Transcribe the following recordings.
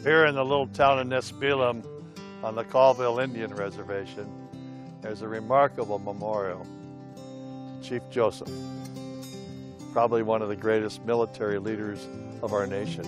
Here in the little town of Nisbelem on the Colville Indian Reservation, there's a remarkable memorial to Chief Joseph, probably one of the greatest military leaders of our nation.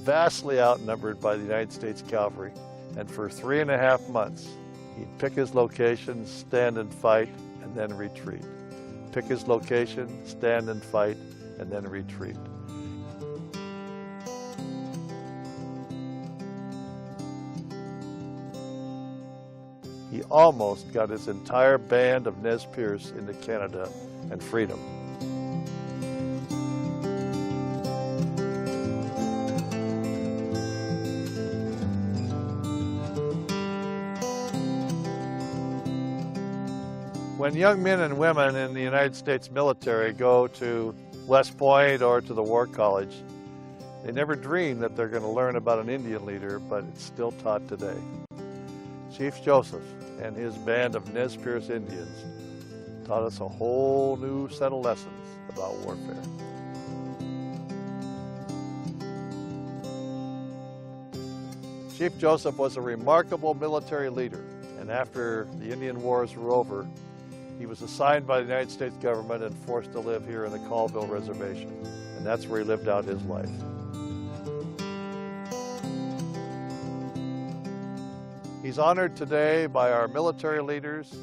Vastly outnumbered by the United States Cavalry, and for 3.5 months, he'd pick his location, stand and fight, and then retreat. Pick his location, stand and fight, and then retreat. He almost got his entire band of Nez Perce into Canada and freedom. When young men and women in the United States military go to West Point or to the War College, they never dream that they're going to learn about an Indian leader, but it's still taught today. Chief Joseph and his band of Nez Perce Indians taught us a whole new set of lessons about warfare. Chief Joseph was a remarkable military leader, and after the Indian Wars were over, he was assigned by the United States government and forced to live here in the Colville Reservation, and that's where he lived out his life. He's honored today by our military leaders,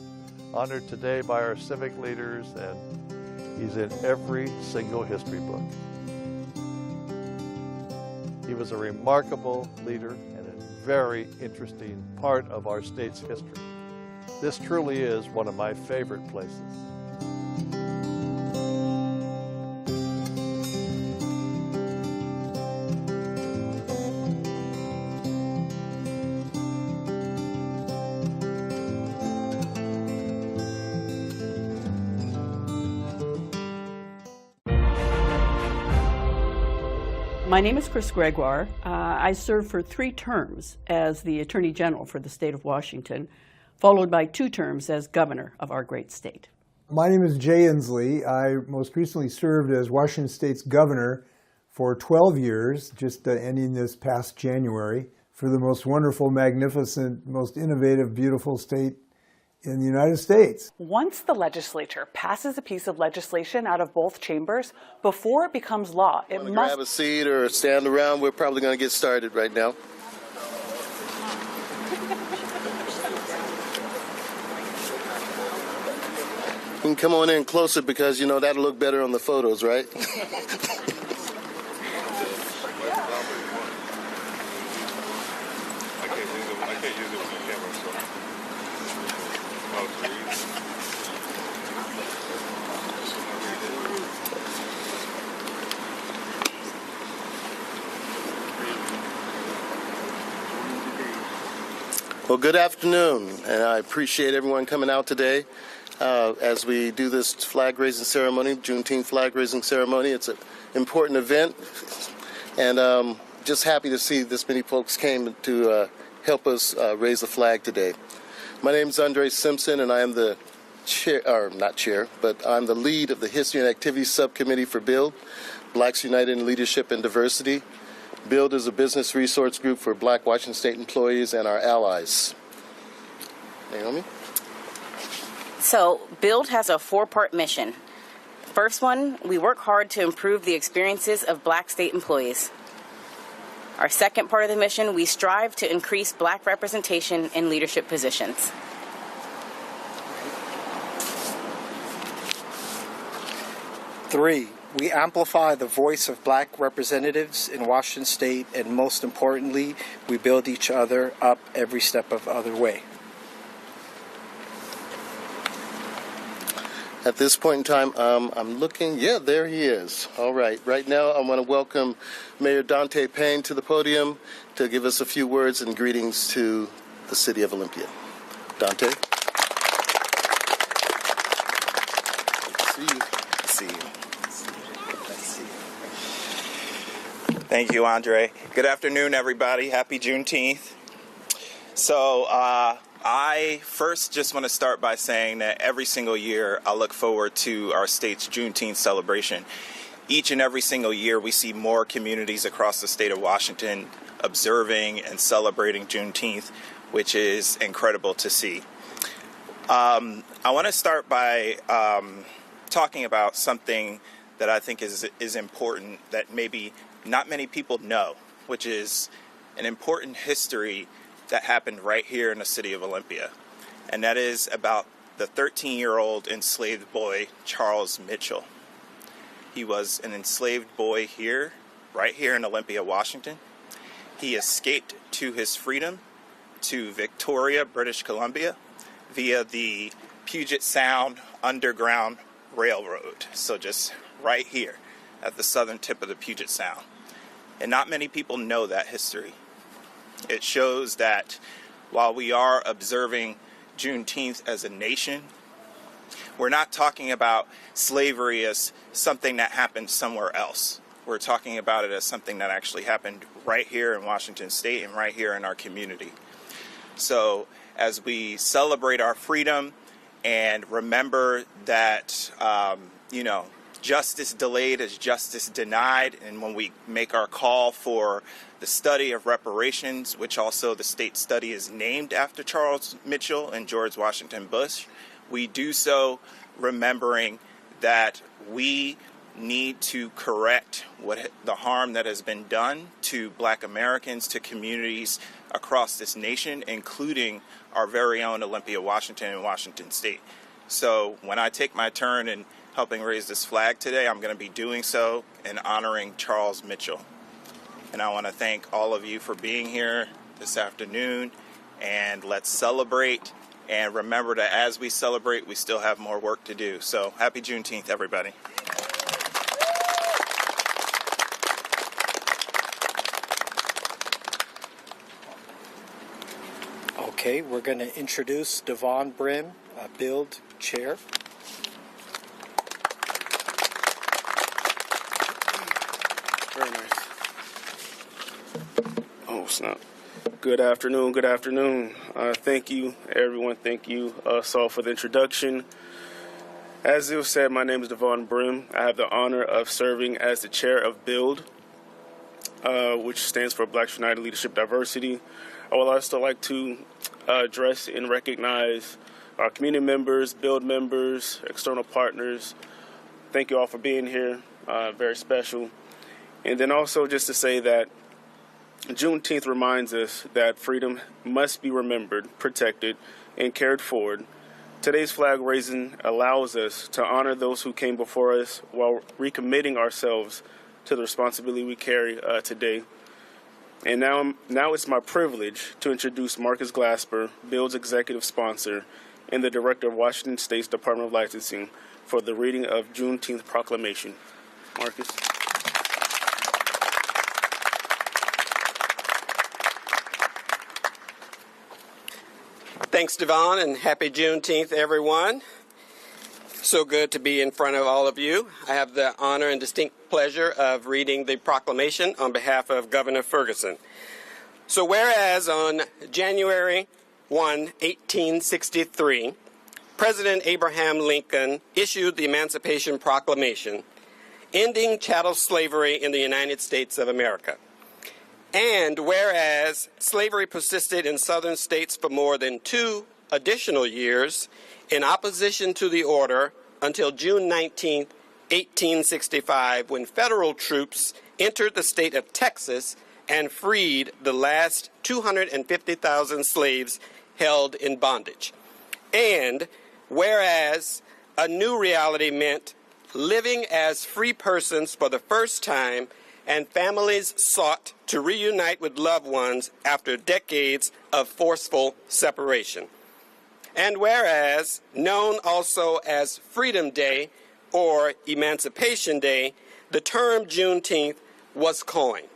honored today by our civic leaders, and he's in every single history book. He was a remarkable leader and a very interesting part of our state's history. This truly is one of my favorite places. My name is Chris Gregoire. I served for 3 terms as the Attorney General for the state of Washington, followed by 2 terms as governor of our great state. My name is Jay Inslee. I most recently served as Washington State's governor for 12 years, just ending this past January, for the most wonderful, magnificent, most innovative, beautiful state in the United States. Once the legislature passes a piece of legislation out of both chambers, before it becomes law, it must grab a seat or stand around. We're probably going to get started right now. You can come on in closer because, you know, that'll look better on the photos, right? Well, good afternoon, and I appreciate everyone coming out today. As we do this flag-raising ceremony, Juneteenth flag-raising ceremony. It's an important event, and just happy to see this many folks came to help us raise the flag today. My name is Andre Simpson, and I am the chair, or not chair, but I'm the lead of the History and Activities Subcommittee for BUILD, Blacks United in Leadership and Diversity. BUILD is a business resource group for Black Washington State employees and our allies. Naomi? So, BUILD has a 4-part mission. First one, we work hard to improve the experiences of Black state employees. Our second part of the mission, we strive to increase Black representation in leadership positions. Three, we amplify the voice of Black representatives in Washington State, and most importantly, we build each other up every step of the other way. At this point in time, I'm looking, yeah, there he is. All right, right now I want to welcome Mayor Dante Payne to the podium to give us a few words and greetings to the city of Olympia. Dante? Good to see you. Good to see you. Nice to see you. Thank you, Andre. Good afternoon, everybody. Happy Juneteenth. So I first just want to start by saying that every single year I look forward to our state's Juneteenth celebration. Each and every single year we see more communities across the state of Washington observing and celebrating Juneteenth, which is incredible to see. I want to start by talking about something that I think is important that maybe not many people know, which is an important history that happened right here in the city of Olympia. And that is about the 13-year-old enslaved boy, Charles Mitchell. He was an enslaved boy here, right here in Olympia, Washington. He escaped to his freedom to Victoria, British Columbia, via the Puget Sound Underground Railroad. So just right here at the southern tip of the Puget Sound. And not many people know that history. It shows that while we are observing Juneteenth as a nation, we're not talking about slavery as something that happened somewhere else. We're talking about it as something that actually happened right here in Washington State and right here in our community. So as we celebrate our freedom and remember that, justice delayed is justice denied, and when we make our call for the study of reparations, which also the state study is named after Charles Mitchell and George Washington Bush, we do so remembering that we need to correct the harm that has been done to Black Americans, to communities across this nation, including our very own Olympia, Washington and Washington State. So when I take my turn in helping raise this flag today, I'm going to be doing so in honoring Charles Mitchell. And I want to thank all of you for being here this afternoon, and let's celebrate and remember that as we celebrate, we still have more work to do. So happy Juneteenth, everybody. Okay, we're going to introduce Devon Brim, Build Chair. Very nice. Oh, snap. Good afternoon. Thank you, everyone. Thank you, Saul, for the introduction. As it was said, my name is Devon Brim. I have the honor of serving as the chair of BUILD, which stands for Blacks United Leadership Diversity. I would also like to address and recognize our community members, BUILD members, external partners. Thank you all for being here. Very special. And then also just to say that Juneteenth reminds us that freedom must be remembered, protected, and carried forward. Today's flag raising allows us to honor those who came before us while recommitting ourselves to the responsibility we carry today. And now it's my privilege to introduce Marcus Glasper, BUILD's executive sponsor and the director of Washington State's Department of Licensing, for the reading of Juneteenth Proclamation. Marcus. Thanks, Devon, and happy Juneteenth, everyone. So good to be in front of all of you. I have the honor and distinct pleasure of reading the proclamation on behalf of Governor Ferguson. So whereas on January 1, 1863, President Abraham Lincoln issued the Emancipation Proclamation, ending chattel slavery in the United States of America. And whereas slavery persisted in southern states for more than 2 additional years in opposition to the order until June 19, 1865, when federal troops entered the state of Texas and freed the last 250,000 slaves held in bondage. And whereas a new reality meant living as free persons for the first time, and families sought to reunite with loved ones after decades of forceful separation. And whereas, known also as Freedom Day or Emancipation Day, the term Juneteenth was coined.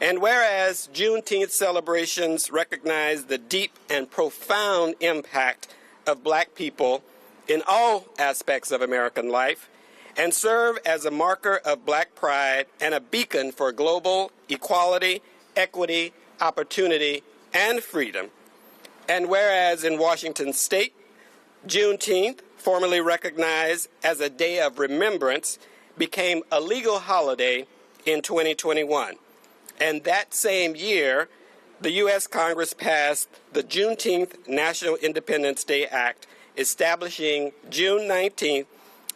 And whereas Juneteenth celebrations recognize the deep and profound impact of Black people in all aspects of American life, and serve as a marker of Black pride and a beacon for global equality, equity, opportunity, and freedom. And whereas in Washington State, Juneteenth, formerly recognized as a day of remembrance, became a legal holiday in 2021. And that same year, the U.S. Congress passed the Juneteenth National Independence Day Act, establishing June 19th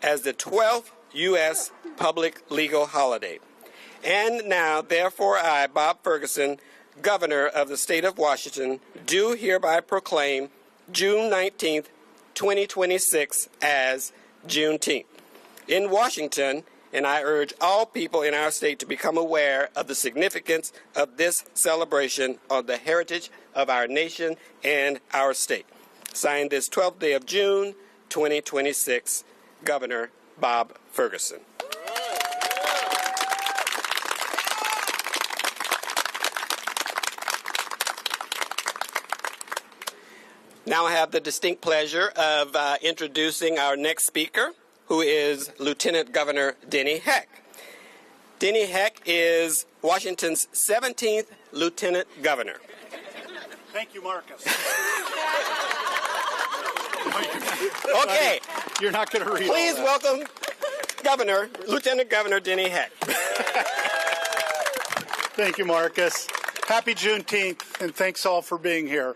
as the 12th U.S. public legal holiday. And now, therefore, I, Bob Ferguson, Governor of the State of Washington, do hereby proclaim June 19th, 2026 as Juneteenth. In Washington, and I urge all people in our state to become aware of the significance of this celebration of the heritage of our nation and our state. Signed this 12th day of June, 2026, Governor Bob Ferguson. Now I have the distinct pleasure of introducing our next speaker, who is Lieutenant Governor Denny Heck. Denny Heck is Washington's 17th Lieutenant Governor. Thank you, Marcus. Okay. You're not going to read Please all that. welcome Lieutenant Governor Denny Heck. Thank you, Marcus. Happy Juneteenth, and thanks all for being here.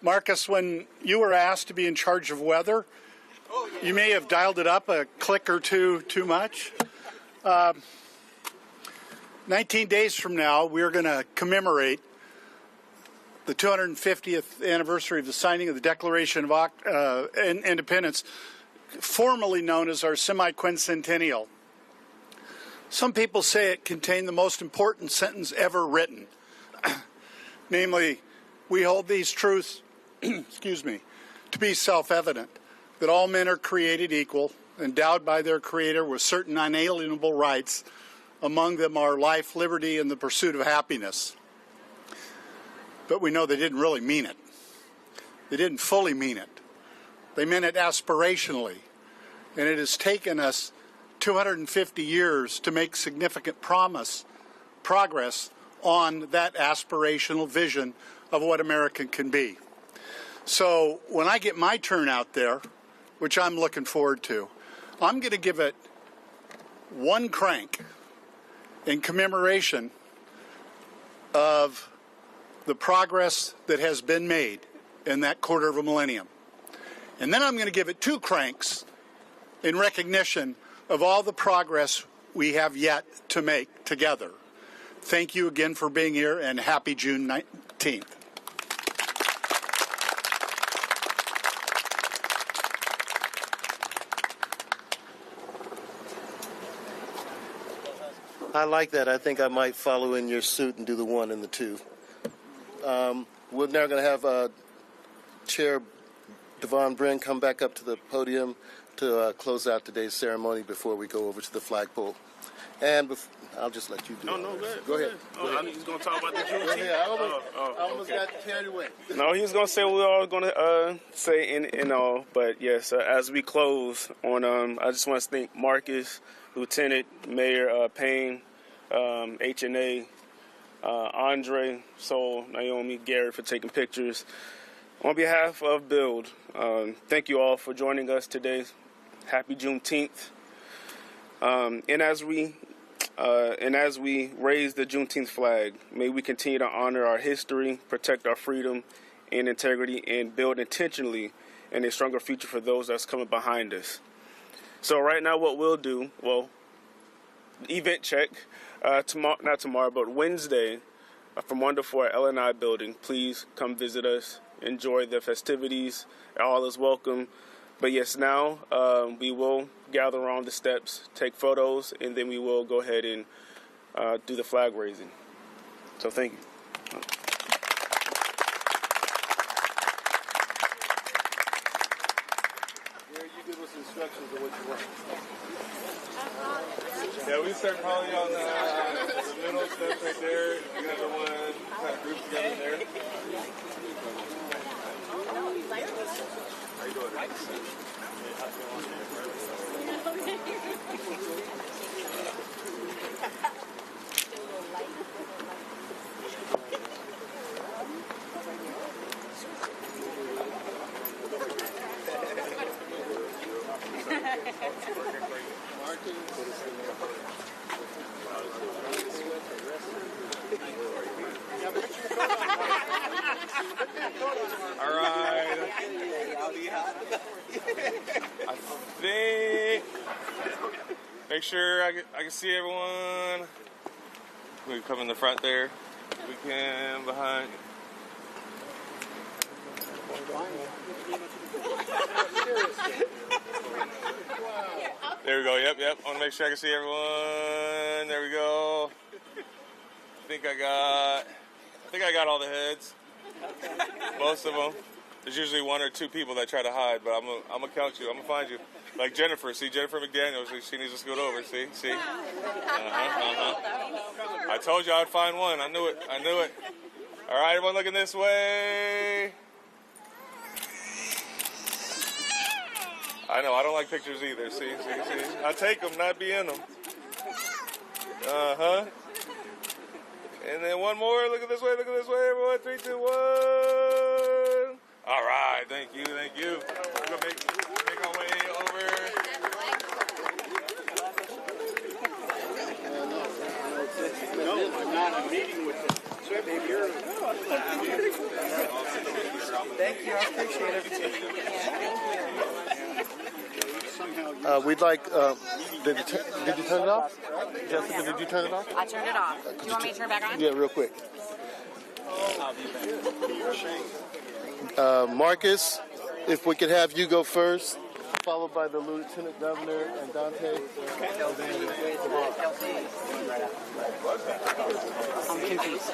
Marcus, when you were asked to be in charge of weather, you may have dialed it up a click or two too much. 19 days from now, we're going to commemorate the 250th anniversary of the signing of the Declaration of Independence, formerly known as our semi-quincentennial. Some people say it contained the most important sentence ever written. Namely, we hold these truths, excuse me, to be self-evident, that all men are created equal, endowed by their Creator with certain unalienable rights. Among them are life, liberty, and the pursuit of happiness. But we know they didn't really mean it. They didn't fully mean it. They meant it aspirationally. And it has taken us 250 years to make significant progress on that aspirational vision of what America can be. So when I get my turn out there, which I'm looking forward to, I'm going to give it one crank in commemoration of the progress that has been made in that quarter of a millennium. And then I'm going to give it two cranks in recognition of all the progress we have yet to make together. Thank you again for being here, and happy June 19th. I like that. I think I might follow in your suit and do the one and the two. We're now going to have Chair Devon Brin come back up to the podium to close out today's ceremony before we go over to the flagpole. And I'll just let you do it. No, go ahead. I think he's going to talk about the Juneteenth. Go ahead. I almost got carried away. No, he's going to say what we're all going to say in all. But yes, as we close on, I just want to thank Marcus, Lieutenant Mayor Payne, H&A, Andre, Sol, Naomi, Gary for taking pictures. On behalf of BUILD, thank you all for joining us today. Happy Juneteenth. And as we raise the Juneteenth flag, may we continue to honor our history, protect our freedom and integrity, and build intentionally in a stronger future for those that's coming behind us. So right now what we'll do, event check, not tomorrow, but Wednesday from 1 to 4 at L&I building. Please come visit us, enjoy the festivities, all is welcome. But yes, now we will gather around the steps, take photos, and then we will go ahead and do the flag raising. So thank you. Gary, you give us instructions of what you want. Yeah, we start probably on the middle steps right there. You got the one kind of group together there. How you doing? All right. I think. Make sure I can see everyone. We come in the front there. We can behind. There we go. Yep. I want to make sure I can see everyone. There we go. I think I got all the heads. Most of them. There's usually one or two people that try to hide, but I'm gonna count you. I'm gonna find you. Like Jennifer. See Jennifer McDaniels. She needs to scoot over. See. I told you I'd find one. I knew it. All right, everyone, looking this way. I know. I don't like pictures either. See. I take them, not be in them. And then one more. Look at this way, everyone. 3, 2, 1. All right. Thank you. We're going to make our way over. No, I'm not. I'm meeting with them. Thank you. I appreciate everything. We'd like. Did you turn it off? Jessica, did you turn it off? I turned it off. Do you want me to turn it back on? Yeah, real quick. Marcus, if we could have you go first, followed by the Lieutenant Governor and Dante. I'm confused.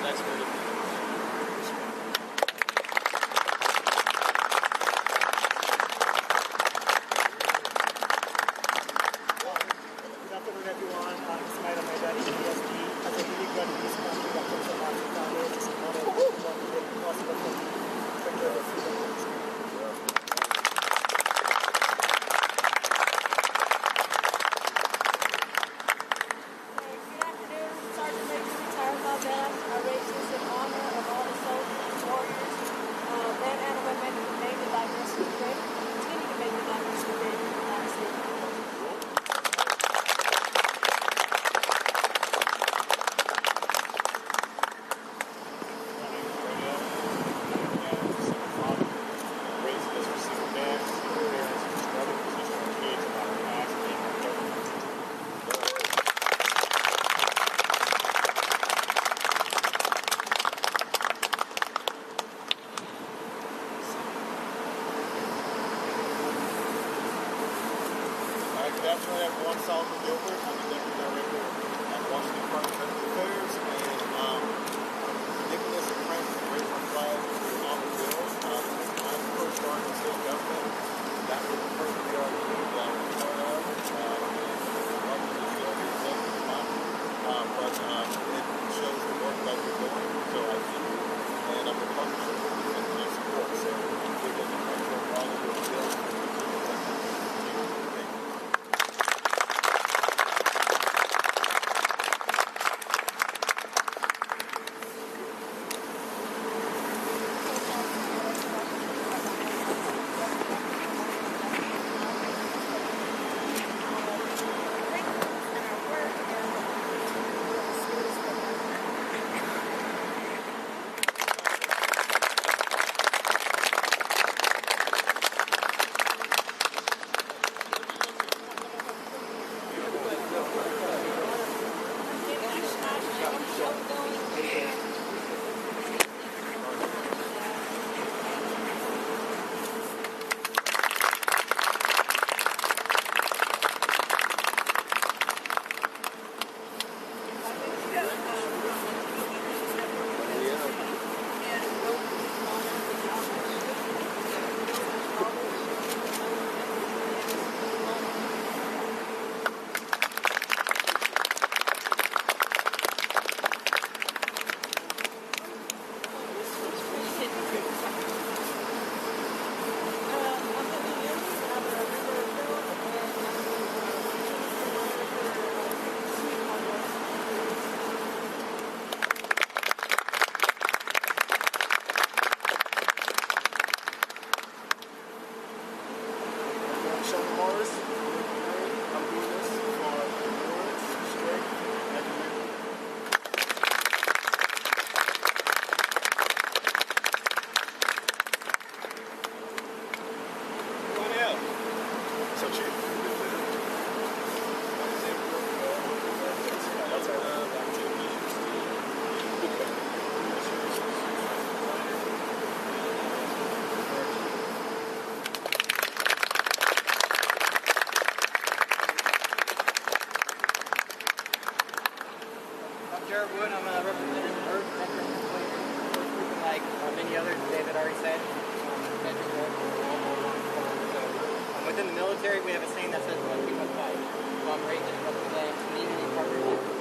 That's very good. Good afternoon, everyone. Ismail Maidani, PhD. As a immigrant in this country that comes from Africa, it is an honor to make it possible for me to enjoy the freedom of this country. Good afternoon, Sergeant Major retired Valdez. I raise this in honor of all the soldiers, warriors, men and women who made the diversity great, continue to make the diversity great in the United States. Good afternoon, everyone. Solomon Gilbert. I'm the Deputy Director at Washington Department of Veterans Affairs, and Nicholas and Frank raised my flag for the honor bill. I'm the first starting in state government. That was the first BRG that I was part of. Welcome to the executive month. But it shows the work that you're doing, so I thank you. And I'm in partnership with you and my support. So I'm giving you all of your bills. Jared Wood. I'm representing the Earth Veteran Employee like many others David already said. So within the military, we have a saying that says, "One we must fight." So I'm ready to represent community partnership.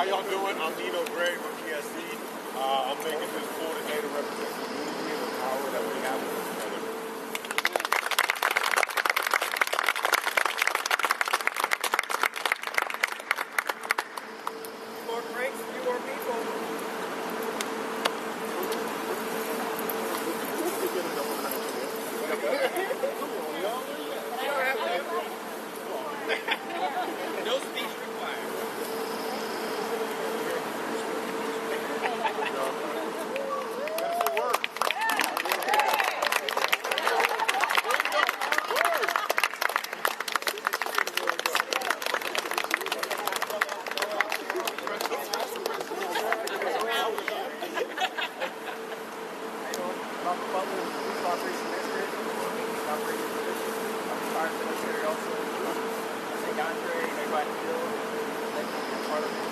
How y'all doing? I'm Nino Gray from PSC. I'm making this full today to represent the unity and the power that we have with each other. More breaks, fewer people. operation district, operation division, retired military also. I thank Andre and everybody in the field. Thank you for being part of it.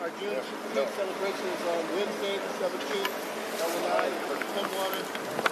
Our Juneteenth celebration is on Wednesday, the 17th, 9 at Tumwater.